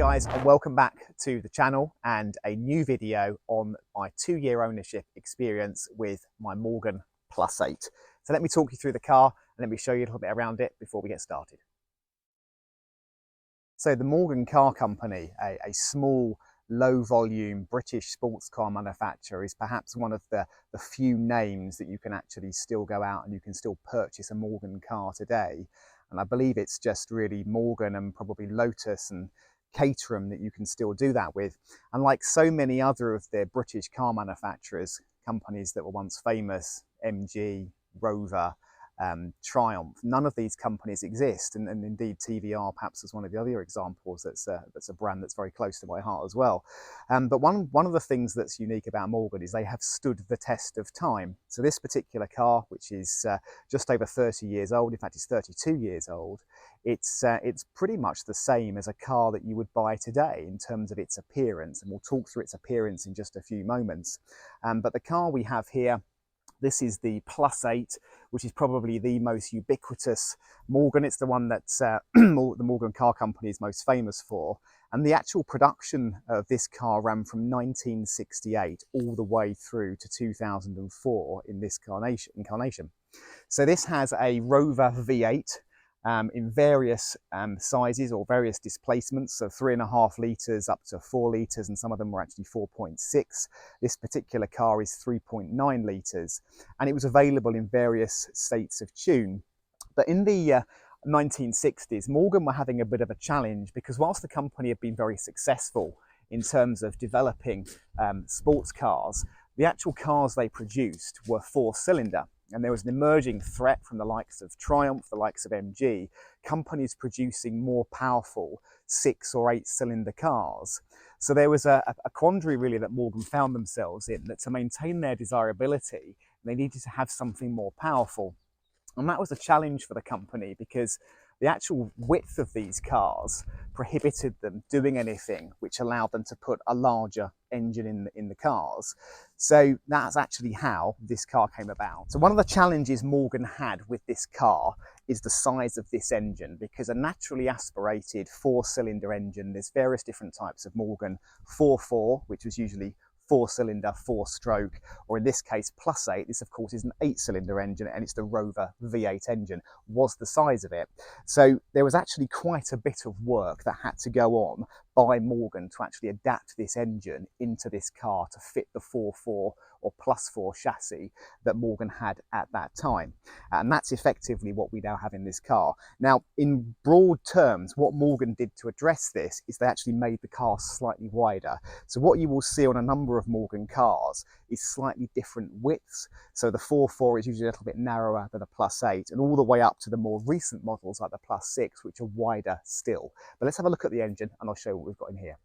guys, and welcome back to the channel and a new video on my 2-year ownership experience with my Morgan Plus 8. So let me talk you through the car and let me show you a little bit around it before we get started. So the Morgan Car Company, a small, low volume British sports car manufacturer, is perhaps one of the few names that you can actually still go out and you can still purchase a Morgan car today. And I believe it's just really Morgan and probably Lotus and Caterham that you can still do that with. And like so many other of their British car manufacturers, companies that were once famous, MG, Rover, Triumph, none of these companies exist, and indeed TVR perhaps is one of the other examples that's a brand that's very close to my heart as well. But one of the things that's unique about Morgan is they have stood the test of time. So this particular car, which is just over 30 years old, in fact it's 32 years old, it's pretty much the same as a car that you would buy today in terms of its appearance, and we'll talk through its appearance in just a few moments. But the car we have here, this is the Plus 8, which is probably the most ubiquitous Morgan. It's the one that the Morgan Car Company is most famous for. And the actual production of this car ran from 1968 all the way through to 2004 in this incarnation. So this has a Rover V8 in various sizes or various displacements, so 3.5 litres up to 4 litres, and some of them were actually 4.6. This particular car is 3.9 litres, and it was available in various states of tune. But in the 1960s, Morgan were having a bit of a challenge, because whilst the company had been very successful in terms of developing sports cars, the actual cars they produced were 4-cylinder. And there was an emerging threat from the likes of Triumph, the likes of MG, companies producing more powerful 6 or 8-cylinder cars. So there was a quandary really that Morgan found themselves in, that to maintain their desirability, they needed to have something more powerful. And that was a challenge for the company, because the actual width of these cars prohibited them doing anything which allowed them to put a larger engine in the cars. So that's actually how this car came about. So one of the challenges Morgan had with this car is the size of this engine, because a naturally aspirated 4-cylinder engine, there's various different types of Morgan 4.4, which was usually 4-cylinder, 4-stroke, or in this case Plus 8, this of course is an 8-cylinder engine, and it's the Rover V8 engine, was the size of it. So there was actually quite a bit of work that had to go on by Morgan to actually adapt this engine into this car to fit the 4.4 or +4 chassis that Morgan had at that time. And that's effectively what we now have in this car. Now, in broad terms, what Morgan did to address this is they actually made the car slightly wider. So what you will see on a number of Morgan cars is slightly different widths. So the 4.4 is usually a little bit narrower than a Plus 8, and all the way up to the more recent models like the Plus 6, which are wider still. But let's have a look at the engine and I'll show you what we've got in here.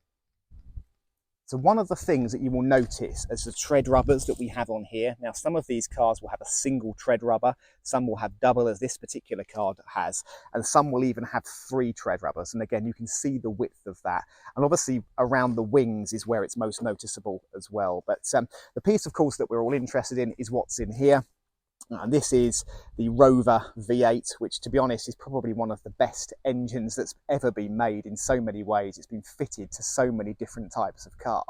So one of the things that you will notice is the tread rubbers that we have on here. Now, some of these cars will have a single tread rubber, some will have double, as this particular car has, and some will even have 3 tread rubbers. And again, you can see the width of that. And obviously around the wings is where it's most noticeable as well. But the piece, of course, that we're all interested in is what's in here. And this is the Rover V8, which, to be honest, is probably one of the best engines that's ever been made in so many ways. It's been fitted to so many different types of car.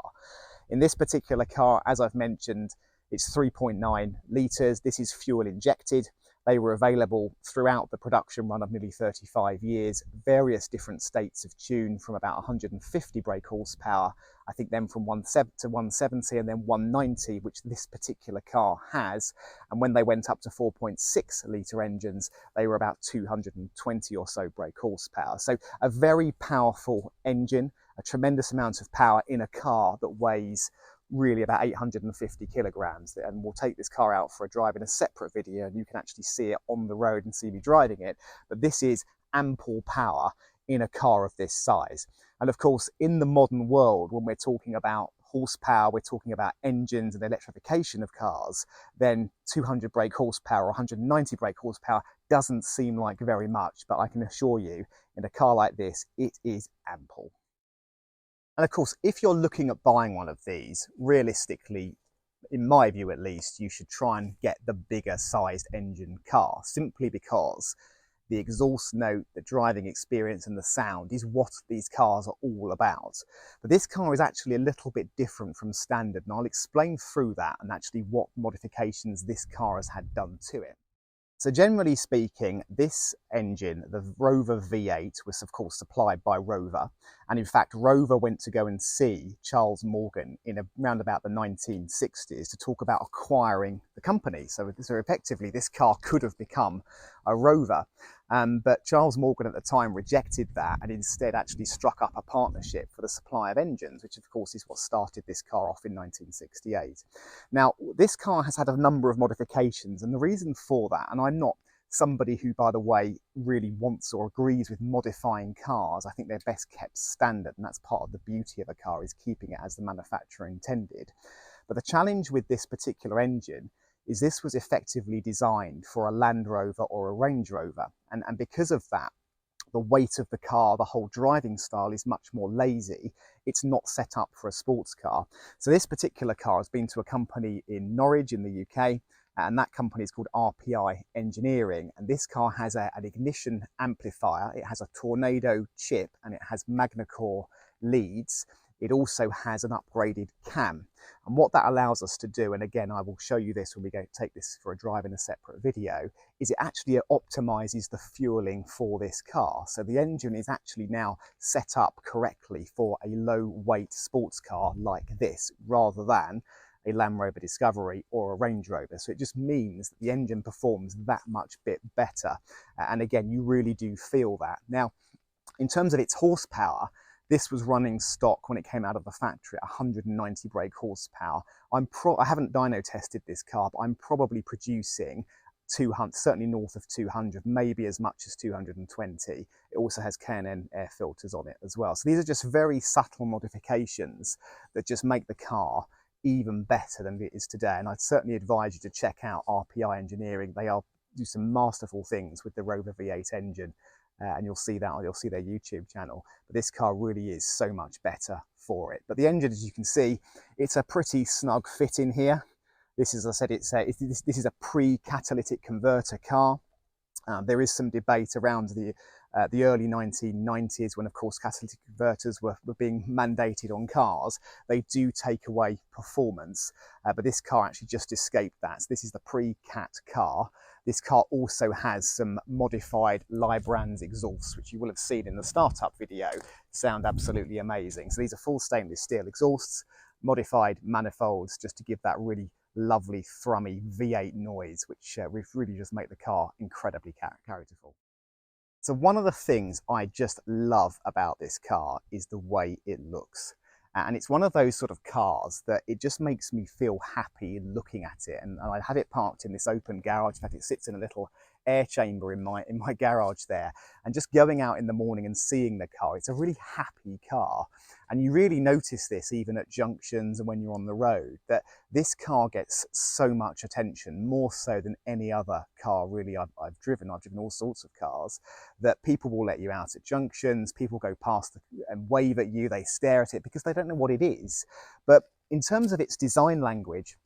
In this particular car, as I've mentioned, it's 3.9 litres. This is fuel injected. They were available throughout the production run of nearly 35 years, various different states of tune, from about 150 brake horsepower, I think then from 170 and then 190, which this particular car has. And when they went up to 4.6 litre engines, they were about 220 or so brake horsepower. So a very powerful engine, a tremendous amount of power in a car that weighs really about 850 kilograms. And we'll take this car out for a drive in a separate video, and you can actually see it on the road and see me driving it. But this is ample power in a car of this size. And of course, in the modern world, when we're talking about horsepower, we're talking about engines and electrification of cars, then 200 brake horsepower or 190 brake horsepower doesn't seem like very much, but I can assure you, in a car like this, it is ample. And of course, if you're looking at buying one of these, realistically, in my view at least, you should try and get the bigger sized engine car, simply because the exhaust note, the driving experience and the sound is what these cars are all about. But this car is actually a little bit different from standard, and I'll explain through that and actually what modifications this car has had done to it. So generally speaking, this engine, the Rover V8, was of course supplied by Rover. And in fact, Rover went to go and see Charles Morgan in around about the 1960s to talk about acquiring the company. So effectively, this car could have become a Rover. But Charles Morgan at the time rejected that and instead actually struck up a partnership for the supply of engines, which of course is what started this car off in 1968. Now, this car has had a number of modifications, and the reason for that, and I'm not somebody who, by the way, really wants or agrees with modifying cars. I think they're best kept standard, and that's part of the beauty of a car, is keeping it as the manufacturer intended. But the challenge with this particular engine is this was effectively designed for a Land Rover or a Range Rover. And because of that, the weight of the car, the whole driving style is much more lazy. It's not set up for a sports car. So this particular car has been to a company in Norwich in the UK, and that company is called RPI Engineering. And this car has an ignition amplifier, it has a Tornado chip, and it has MagnaCore leads. It also has an upgraded cam. And what that allows us to do, and again, I will show you this when we go take this for a drive in a separate video, is it actually optimizes the fueling for this car. So the engine is actually now set up correctly for a low weight sports car like this, rather than a Land Rover Discovery or a Range Rover. So it just means that the engine performs that much bit better. And again, you really do feel that. Now, in terms of its horsepower, this was running stock when it came out of the factory at 190 brake horsepower. I haven't dyno tested this car, but I'm probably producing 200, certainly north of 200, maybe as much as 220. It also has K&N air filters on it as well. So these are just very subtle modifications that just make the car even better than it is today. And I'd certainly advise you to check out RPI Engineering. They do some masterful things with the Rover V8 engine. And you'll see that, or you'll see their YouTube channel. But this car really is so much better for it. But the engine, as you can see, it's a pretty snug fit in here. This is, as I said, this is a pre-catalytic converter car. There is some debate around the early 1990s when, of course, catalytic converters were being mandated on cars. They do take away performance, but this car actually just escaped that. So this is the pre-cat car. This car also has some modified Librans exhausts, which you will have seen in the startup video, sound absolutely amazing. So these are full stainless steel exhausts, modified manifolds, just to give that really lovely thrummy V8 noise, which really just make the car incredibly characterful. So one of the things I just love about this car is the way it looks. And it's one of those sort of cars that it just makes me feel happy looking at it. And I have it parked in this open garage. In fact, it sits in a little air chamber in my garage there. And just going out in the morning and seeing the car, it's a really happy car. And you really notice this even at junctions and when you're on the road, that this car gets so much attention, more so than any other car really I've driven. I've driven all sorts of cars, that people will let you out at junctions, people go past and wave at you, they stare at it because they don't know what it is. But in terms of its design language,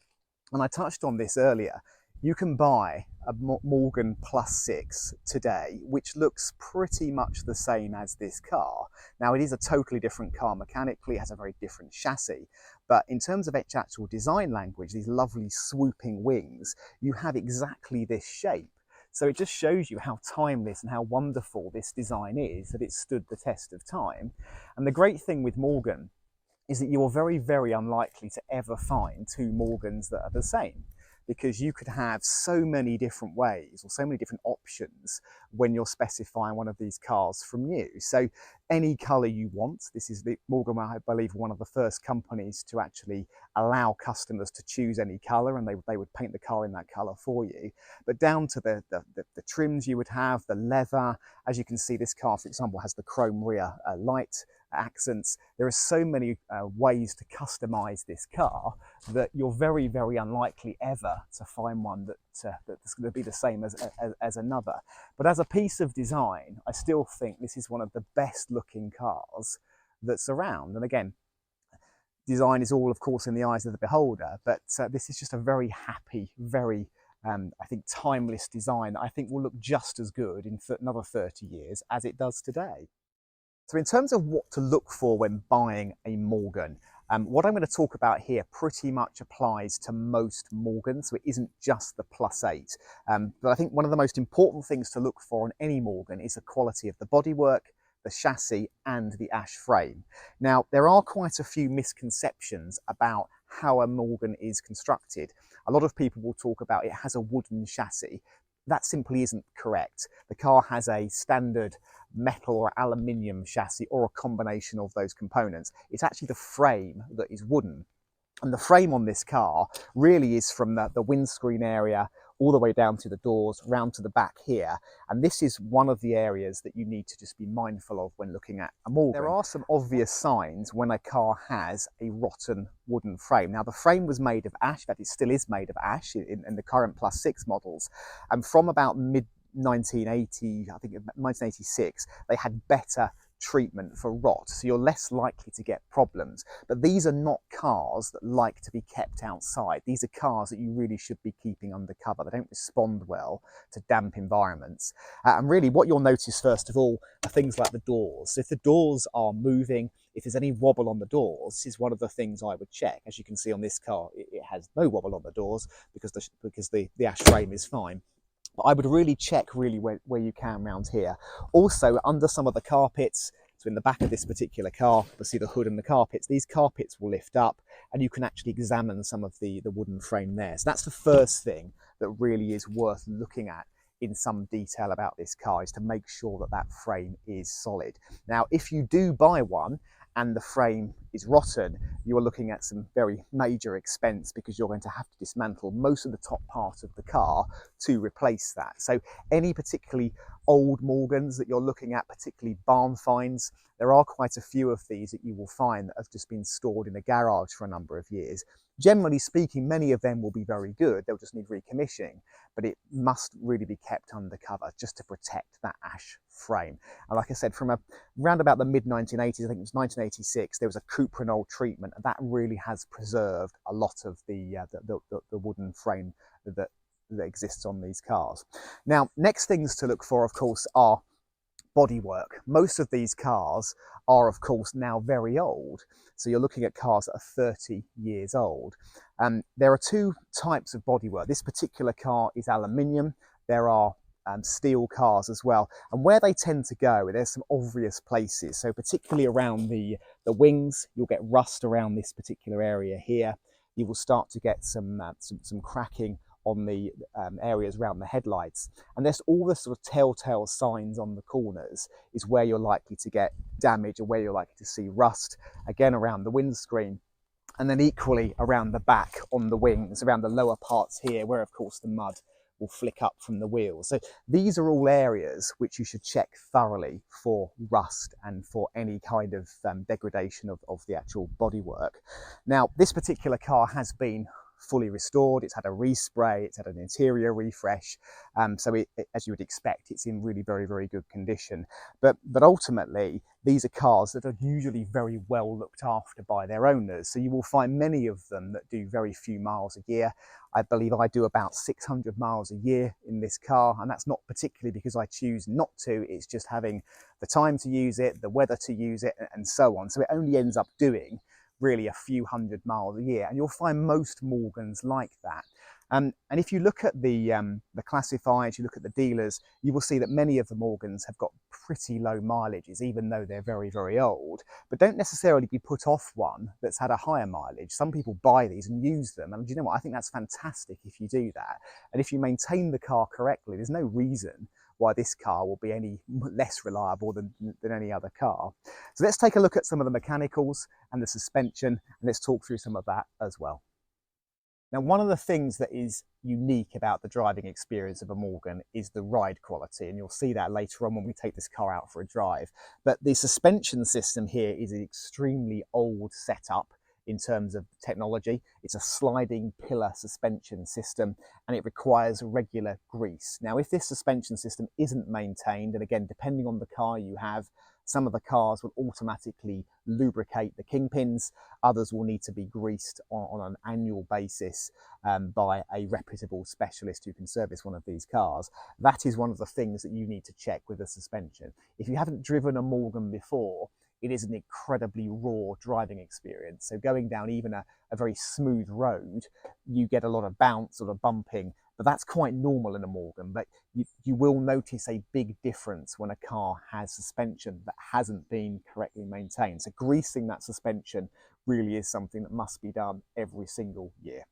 and I touched on this earlier, you can buy a Morgan Plus 6 today, which looks pretty much the same as this car. Now, it is a totally different car mechanically, it has a very different chassis, but in terms of its actual design language, these lovely swooping wings, you have exactly this shape. So it just shows you how timeless and how wonderful this design is, that it's stood the test of time. And the great thing with Morgan is that you're very, very unlikely to ever find two Morgans that are the same, because you could have so many different ways or so many different options when you're specifying one of these cars from new. So any colour you want. This is Morgan, I believe, one of the first companies to actually allow customers to choose any colour, and they would paint the car in that colour for you. But down to the trims you would have, the leather. As you can see, this car, for example, has the chrome rear light accents. There are so many ways to customize this car that you're very, very unlikely ever to find one that's going to be the same as another. But as a piece of design, I still think this is one of the best looking cars that's around. And again, design is all, of course, in the eyes of the beholder, but this is just a very happy, very I think timeless design that I think will look just as good in another 30 years as it does today. So in terms of what to look for when buying a Morgan, what I'm going to talk about here pretty much applies to most Morgans, so it isn't just the Plus 8. But I think one of the most important things to look for on any Morgan is the quality of the bodywork, the chassis and the ash frame. Now, there are quite a few misconceptions about how a Morgan is constructed. A lot of people will talk about it has a wooden chassis. That simply isn't correct. The car has a standard metal or aluminium chassis or a combination of those components. It's actually the frame that is wooden. And the frame on this car really is from the windscreen area all the way down to the doors, round to the back here. And this is one of the areas that you need to just be mindful of when looking at a Morgan. There are some obvious signs when a car has a rotten wooden frame. Now, the frame was made of ash, that it still is made of ash in the current Plus 6 models. And from about mid 1980, I think 1986, they had better treatment for rot, so you're less likely to get problems. But these are not cars that like to be kept outside. These are cars that you really should be keeping under cover. They don't respond well to damp environments. And really what you'll notice first of all are things like the doors. If the doors are moving, if there's any wobble on the doors, this is one of the things I would check. As you can see on this car, it has no wobble on the doors because the ash frame is fine. But I would really check where you can around here. Also, under some of the carpets, so in the back of this particular car, you'll see the hood and the carpets. These carpets will lift up and you can actually examine some of the wooden frame there. So that's the first thing that really is worth looking at in some detail about this car, is to make sure that that frame is solid. Now, if you do buy one and the frame is rotten, you are looking at some very major expense because you're going to have to dismantle most of the top part of the car to replace that. So any particularly old Morgans that you're looking at, particularly barn finds, there are quite a few of these that you will find that have just been stored in a garage for a number of years. Generally speaking, many of them will be very good. They'll just need recommissioning, but it must really be kept under cover just to protect that ash frame. And like I said, from around about the mid 1980s, I think it was 1986, there was a cuprinol treatment, and that really has preserved a lot of the wooden frame that exists on these cars. Now, next things to look for, of course, are bodywork. Most of these cars are, of course, now very old. So you're looking at cars that are 30 years old. There are two types of bodywork. This particular car is aluminium. There are steel cars as well. And where they tend to go, there's some obvious places. So particularly around the wings, you'll get rust around this particular area here. You will start to get some cracking on the areas around the headlights. And there's all the sort of telltale signs on the corners is where you're likely to get damage or where you're likely to see rust, again around the windscreen. And then equally around the back on the wings, around the lower parts here, where of course the mud will flick up from the wheels. So these are all areas which you should check thoroughly for rust and for any kind of degradation of the actual bodywork. Now, this particular car has been fully restored. It's had a respray, it's had an interior refresh, so as you would expect, it's in really very, very good condition. But ultimately, these are cars that are usually very well looked after by their owners. So you will find many of them that do very few miles a year. I believe I do about 600 miles a year in this car, and that's not particularly because I choose not to, it's just having the time to use it, the weather to use it, and so on. So it only ends up doing really a few hundred miles a year, and you'll find most Morgans like that. And if you look at the classifieds, you look at the dealers, you will see that many of the Morgans have got pretty low mileages, even though they're very, very old. But don't necessarily be put off one that's had a higher mileage. Some people buy these and use them, and you know what? I think that's fantastic if you do that. And if you maintain the car correctly, there's no reason why this car will be any less reliable than any other car. So let's take a look at some of the mechanicals and the suspension, and let's talk through some of that as well. Now, one of the things that is unique about the driving experience of a Morgan is the ride quality, and you'll see that later on when we take this car out for a drive. But the suspension system here is an extremely old setup in terms of technology. It's a sliding pillar suspension system, and it requires regular grease. Now, if this suspension system isn't maintained, and again, depending on the car you have, Some of the cars will automatically lubricate the kingpins, others will need to be greased on an annual basis by a reputable specialist who can service one of these cars. That is one of the things that you need to check with the suspension. If you haven't driven a Morgan before, it is an incredibly raw driving experience. So going down even a very smooth road, you get a lot of bounce or bumping, but that's quite normal in a Morgan. But you will notice a big difference when a car has suspension that hasn't been correctly maintained. So greasing that suspension really is something that must be done every single year.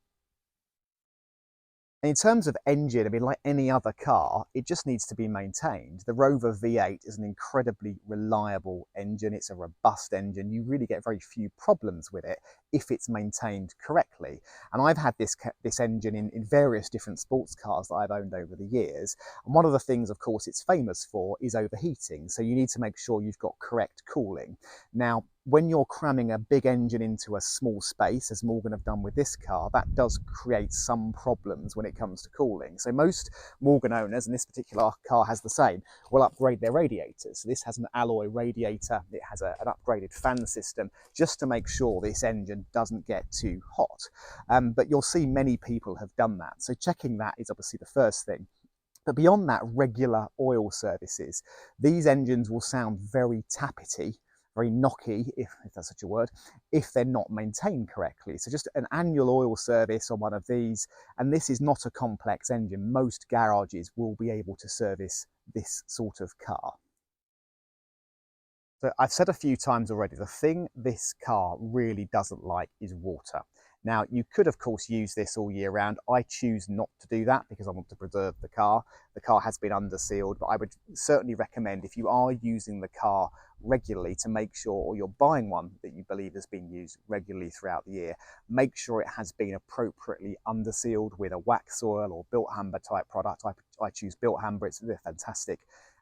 In terms of engine, I mean, like any other car, it just needs to be maintained. The Rover V8 is an incredibly reliable engine. It's a robust engine. You really get very few problems with it if it's maintained correctly. And I've had this engine in various different sports cars that I've owned over the years. And one of the things, of course, it's famous for is overheating. So you need to make sure you've got correct cooling. Now, when you're cramming a big engine into a small space, as Morgan have done with this car, that does create some problems when it comes to cooling. So most Morgan owners, and this particular car has the same, will upgrade their radiators. So this has an alloy radiator, it has an upgraded fan system, just to make sure this engine doesn't get too hot. But you'll see many people have done that. So checking that is obviously the first thing. But beyond that, regular oil services. These engines will sound very tappety, very knocky, if that's such a word, if they're not maintained correctly. So just an annual oil service on one of these, and this is not a complex engine. Most garages will be able to service this sort of car. So I've said a few times already, the thing this car really doesn't like is water. Now, you could, of course, use this all year round. I choose not to do that because I want to preserve the car. The car has been under sealed, but I would certainly recommend, if you are using the car regularly, to make sure, or you're buying one that you believe has been used regularly throughout the year, make sure it has been appropriately under sealed with a wax oil or Bilthamber type product. I choose Bilthamber, they're fantastic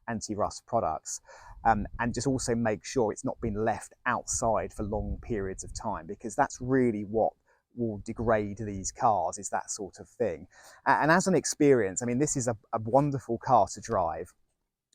anti-rust products. And just also make sure it's not been left outside for long periods of time, because that's really what will degrade these cars, is that sort of thing. And as an experience, I mean, this is a wonderful car to drive,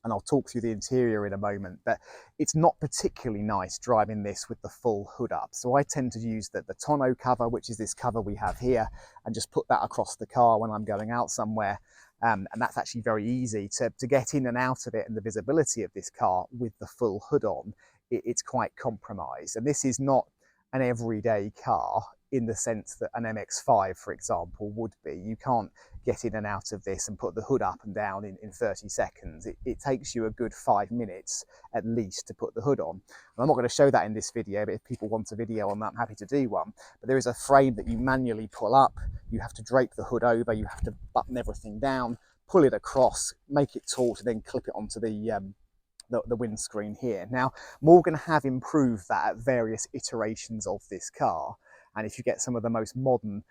and I'll talk through the interior in a moment, but it's not particularly nice driving this with the full hood up. So I tend to use the tonneau cover, which is this cover we have here, and just put that across the car when I'm going out somewhere. And that's actually very easy to get in and out of it, and the visibility of this car with the full hood on, it's quite compromised. And this is not an everyday car in the sense that an MX-5, for example, would be. You can't get in and out of this and put the hood up and down in 30 seconds. It takes you a good 5 minutes at least to put the hood on. And I'm not going to show that in this video, but if people want a video on that, I'm happy to do one. But there is a frame that you manually pull up. You have to drape the hood over, you have to button everything down, pull it across, make it taut, and then clip it onto the windscreen here. Now, Morgan have improved that at various iterations of this car. And if you get some of the most modern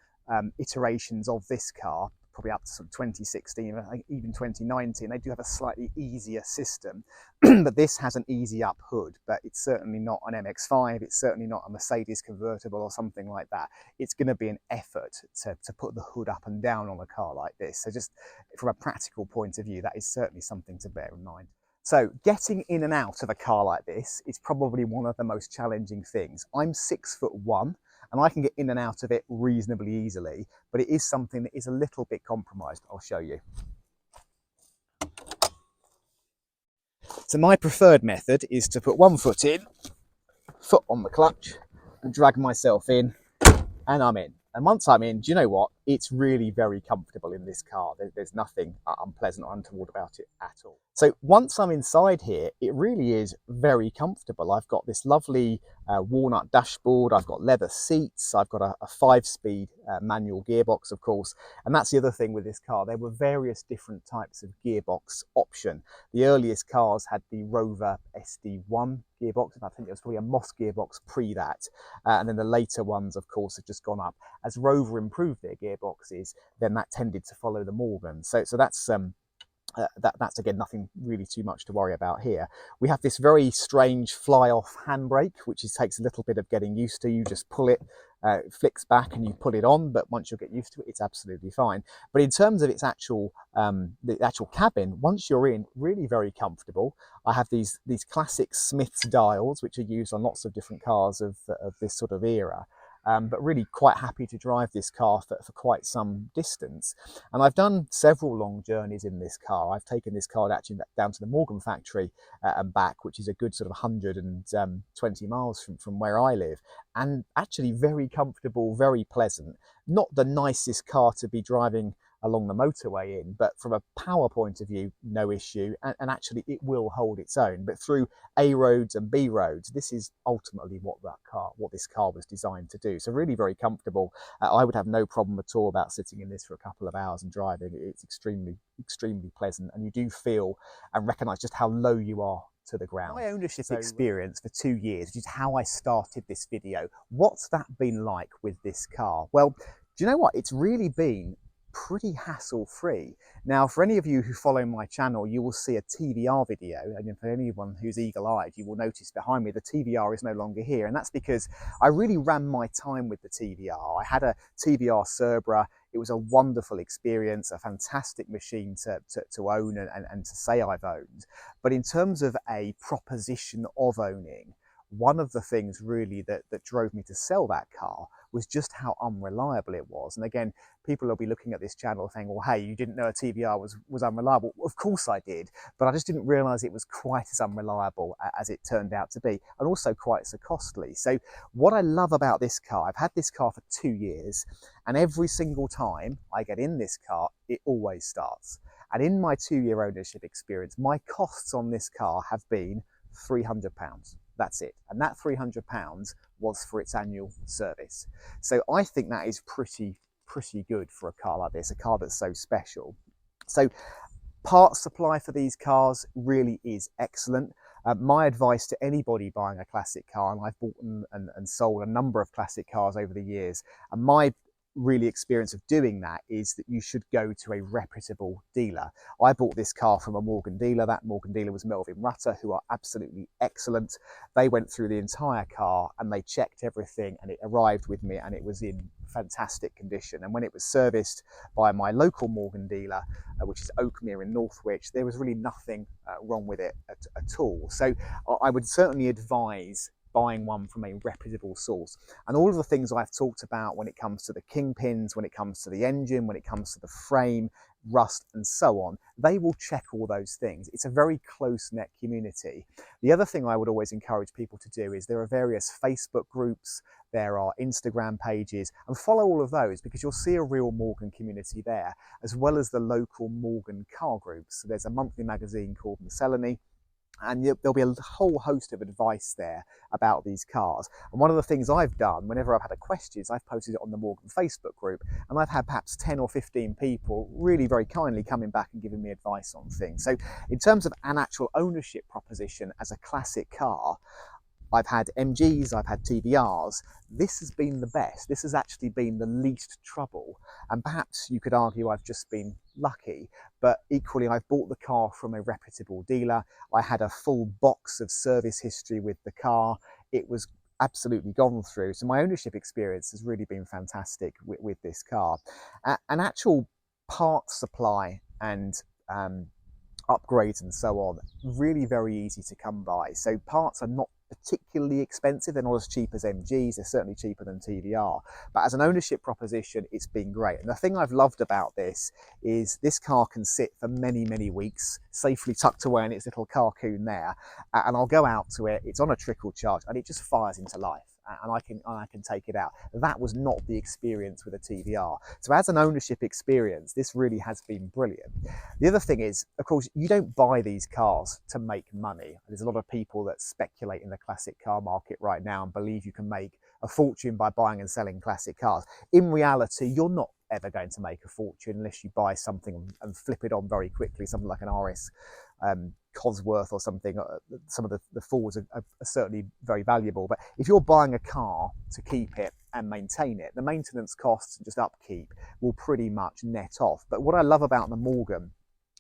iterations of this car, probably up to sort of 2016, even 2019, they do have a slightly easier system. But this has an easy up hood, but it's certainly not an MX-5, it's certainly not a Mercedes convertible or something like that. It's going to be an effort to put the hood up and down on a car like this. So just from a practical point of view, that is certainly something to bear in mind. So getting in and out of a car like this is probably one of the most challenging things. I'm 6'1", and I can get in and out of it reasonably easily, but it is something that is a little bit compromised. I'll show you. So my preferred method is to put one foot in, foot on the clutch, and drag myself in, and I'm in. And once I'm in, do you know what? It's really very comfortable in this car. There's nothing unpleasant or untoward about it at all. So once I'm inside here, it really is very comfortable. I've got this lovely walnut dashboard. I've got leather seats. I've got a 5-speed manual gearbox, of course. And that's the other thing with this car. There were various different types of gearbox option. The earliest cars had the Rover SD1 gearbox, and I think it was probably a Moss gearbox pre that. And then the later ones, of course, have just gone up. As Rover improved their gearboxes, then that tended to follow the Morgan. So that's that's again nothing really too much to worry about here. We have this very strange fly-off handbrake, which takes a little bit of getting used to. You just pull it, it flicks back and you pull it on, but once you get used to it, it's absolutely fine. But in terms of its actual, the actual cabin, once you're in, really very comfortable. I have these classic Smith's dials, which are used on lots of different cars of this sort of era. But really quite happy to drive this car for quite some distance. And I've done several long journeys in this car. I've taken this car actually down to the Morgan factory and back, which is a good sort of 120 miles from where I live. And actually very comfortable, very pleasant. Not the nicest car to be driving along the motorway in, but from a power point of view, no issue, and actually it will hold its own. But through A roads and B roads, this is ultimately what this car was designed to do. So really very comfortable. I would have no problem at all about sitting in this for a couple of hours and driving. It's extremely pleasant, and you do feel and recognise just how low you are to the ground. My ownership experience for 2 years, which is how I started this video, what's that been like with this car? Well, do you know what? It's really been pretty hassle-free. Now, for any of you who follow my channel, you will see a TVR video, and for anyone who's eagle-eyed, you will notice behind me the TVR is no longer here, and that's because I really ran my time with the TVR. I had a TVR Cerbera. It was a wonderful experience, a fantastic machine to own and to say I've owned. But in terms of a proposition of owning, one of the things really that drove me to sell that car was just how unreliable it was. And again, people will be looking at this channel saying, well, hey, you didn't know a TVR was unreliable. Of course I did, but I just didn't realize it was quite as unreliable as it turned out to be, and also quite so costly. So what I love about this car, I've had this car for 2 years, and every single time I get in this car, it always starts. And in my 2-year ownership experience, my costs on this car have been £300. That's it. And that £300 was for its annual service. So I think that is pretty good for a car like this, a car that's so special. So parts supply for these cars really is excellent. My advice to anybody buying a classic car, and I've bought and sold a number of classic cars over the years, and my really experience of doing that is that you should go to a reputable dealer. I bought this car from a Morgan dealer. That Morgan dealer was Melvin Rutter, who are absolutely excellent. They went through the entire car and they checked everything, and it arrived with me and it was in fantastic condition. And when it was serviced by my local Morgan dealer, which is Oakmere in Northwich, there was really nothing wrong with it at all. So I would certainly advise buying one from a reputable source. And all of the things I've talked about when it comes to the kingpins, when it comes to the engine, when it comes to the frame, rust and so on, they will check all those things. It's a very close-knit community. The other thing I would always encourage people to do is there are various Facebook groups, there are Instagram pages, and follow all of those because you'll see a real Morgan community there, as well as the local Morgan car groups. So there's a monthly magazine called Miscellany, and there'll be a whole host of advice there about these cars. And one of the things I've done, whenever I've had a question, is I've posted it on the Morgan Facebook group, and I've had perhaps 10 or 15 people really very kindly coming back and giving me advice on things. So in terms of an actual ownership proposition as a classic car, I've had MGs, I've had TVRs. This has been the best. This has actually been the least trouble. And perhaps you could argue I've just been lucky, but equally I've bought the car from a reputable dealer. I had a full box of service history with the car. It was absolutely gone through. So my ownership experience has really been fantastic with this car. An actual parts supply and upgrades and so on, really very easy to come by. So parts are not particularly expensive. They're not as cheap as MGs, they're certainly cheaper than TVR, but as an ownership proposition it's been great. And the thing I've loved about this is this car can sit for many weeks safely tucked away in its little carcoon there, and I'll go out to it, it's on a trickle charge, and it just fires into life. And I can take it out. That was not the experience with a TVR. So as an ownership experience, this really has been brilliant. The other thing is, of course, you don't buy these cars to make money. There's a lot of people that speculate in the classic car market right now and believe you can make a fortune by buying and selling classic cars. In reality, you're not ever going to make a fortune unless you buy something and flip it on very quickly, something like an RS Cosworth or something. Some of the Fords are certainly very valuable, but if you're buying a car to keep it and maintain it, the maintenance costs and just upkeep will pretty much net off. But what I love about the Morgan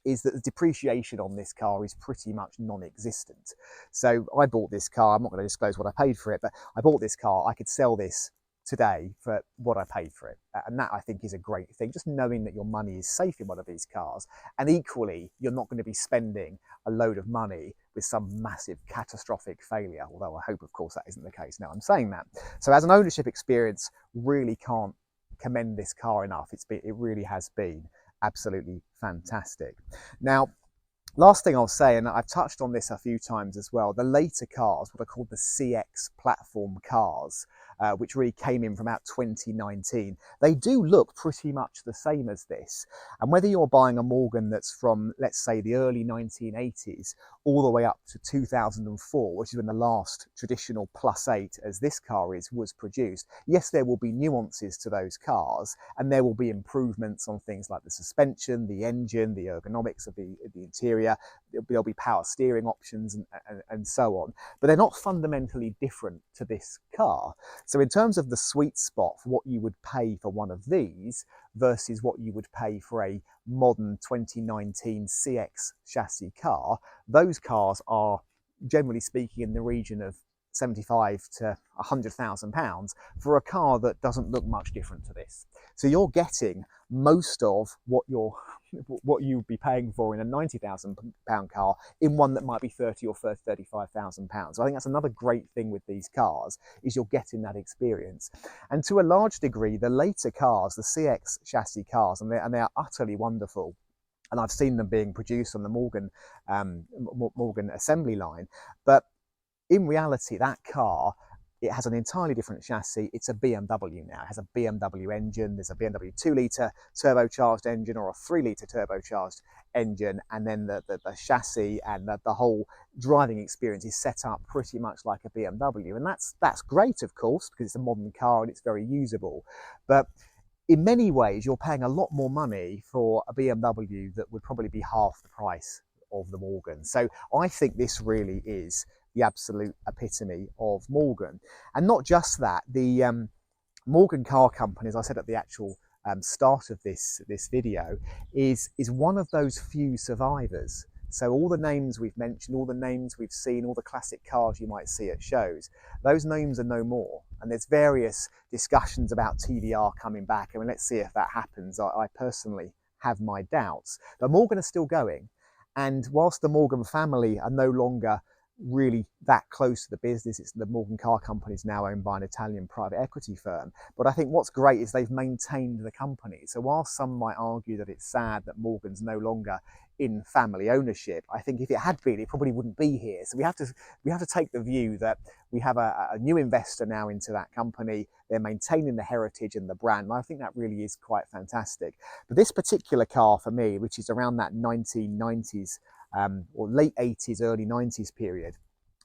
is that the depreciation on this car is pretty much non-existent. So I bought this car, I'm not going to disclose what I paid for it, but I bought this car, I could sell this today for what I paid for it. And that, I think, is a great thing, just knowing that your money is safe in one of these cars. And equally, you're not going to be spending a load of money with some massive catastrophic failure, although I hope, of course, that isn't the case now I'm saying that. So as an ownership experience, really can't commend this car enough. It really has been absolutely fantastic. Now, last thing I'll say, and I've touched on this a few times as well, the later cars, what are called the CX platform cars, which really came in from about 2019, they do look pretty much the same as this. And whether you're buying a Morgan that's from, let's say, the early 1980s all the way up to 2004, which is when the last traditional Plus 8, as this car is, was produced, yes, there will be nuances to those cars, and there will be improvements on things like the suspension, the engine, the ergonomics of the interior. There'll be power steering options and so on, but they're not fundamentally different to this car. So in terms of the sweet spot for what you would pay for one of these versus what you would pay for a modern 2019 CX chassis car, those cars are, generally speaking, in the region of 75 to 100,000 pounds for a car that doesn't look much different to this. So you're getting most of what you'd be paying for in a 90,000 pound car in one that might be 30 or 35,000 pounds. So I think that's another great thing with these cars, is you're getting that experience. And to a large degree, the later cars, the CX chassis cars, and they are utterly wonderful. And I've seen them being produced on the Morgan assembly line, but in reality, that car, it has an entirely different chassis. It's a BMW now. It has a BMW engine. There's a BMW 2-litre turbocharged engine or a 3-litre turbocharged engine. And then the chassis and the whole driving experience is set up pretty much like a BMW. And that's great, of course, because it's a modern car and it's very usable. But in many ways, you're paying a lot more money for a BMW that would probably be half the price of the Morgan. So I think this really is the absolute epitome of Morgan. And not just that, the Morgan Car Company, as I said at the actual start of this video, is one of those few survivors. So all the names we've mentioned, all the names we've seen, all the classic cars you might see at shows, those names are no more. And there's various discussions about TVR coming back. I mean, let's see if that happens. I personally have my doubts. But Morgan are still going. And whilst the Morgan family are no longer really that close to the business, the Morgan Car Company is now owned by an Italian private equity firm. But I think what's great is they've maintained the company. So while some might argue that it's sad that Morgan's no longer in family ownership, I think if it had been, it probably wouldn't be here. So we have to take the view that we have a new investor now into that company. They're maintaining the heritage and the brand. And I think that really is quite fantastic. But this particular car for me, which is around that 1990s or late 80s, early 90s period,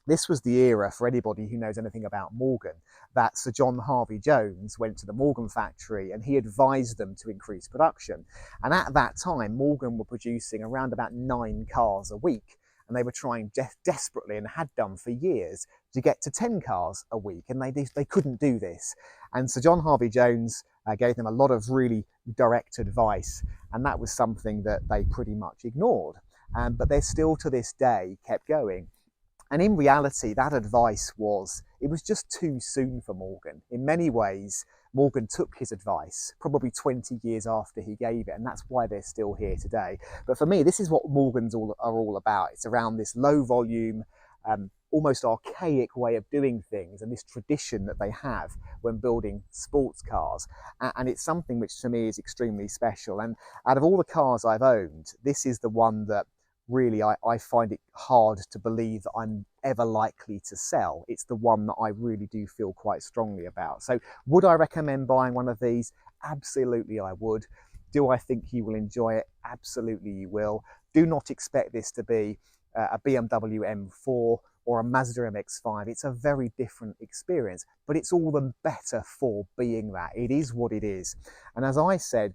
this was the era, for anybody who knows anything about Morgan, that Sir John Harvey-Jones went to the Morgan factory and he advised them to increase production. And at that time, Morgan were producing around about 9 cars a week. And they were trying desperately, and had done for years, to get to 10 cars a week. And they couldn't do this. And Sir John Harvey-Jones gave them a lot of really direct advice. And that was something that they pretty much ignored. But they still, to this day, kept going. And in reality, that advice was just too soon for Morgan. In many ways, Morgan took his advice probably 20 years after he gave it, and that's why they're still here today. But for me, this is what Morgans are all about. It's around this low volume, almost archaic way of doing things, and this tradition that they have when building sports cars. And it's something which to me is extremely special. And out of all the cars I've owned, this is the one that really I find it hard to believe that I'm ever likely to sell. It's the one that I really do feel quite strongly about. So would I recommend buying one of these? Absolutely I would. Do I think you will enjoy it? Absolutely you will. Do not expect this to be a BMW M4 or a Mazda MX-5. It's a very different experience, but it's all the better for being that. It is what it is. And as I said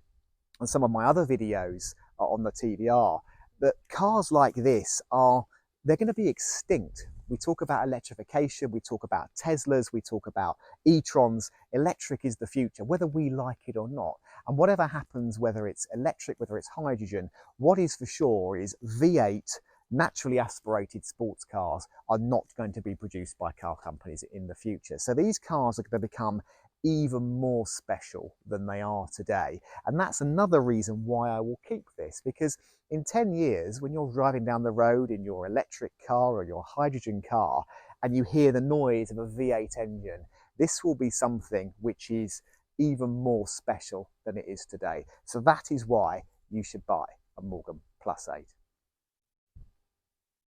on some of my other videos on the TVR, that cars like this they're going to be extinct We talk about electrification, we talk about Teslas, we talk about e-trons. Electric is the future, whether we like it or not. And whatever happens, whether it's electric, whether it's hydrogen, what is for sure is V8 naturally aspirated sports cars are not going to be produced by car companies in the future. So these cars are going to become even more special than they are today. And that's another reason why I will keep this, because in 10 years, when you're driving down the road in your electric car or your hydrogen car, and you hear the noise of a V8 engine, this will be something which is even more special than it is today. So that is why you should buy a Morgan Plus 8.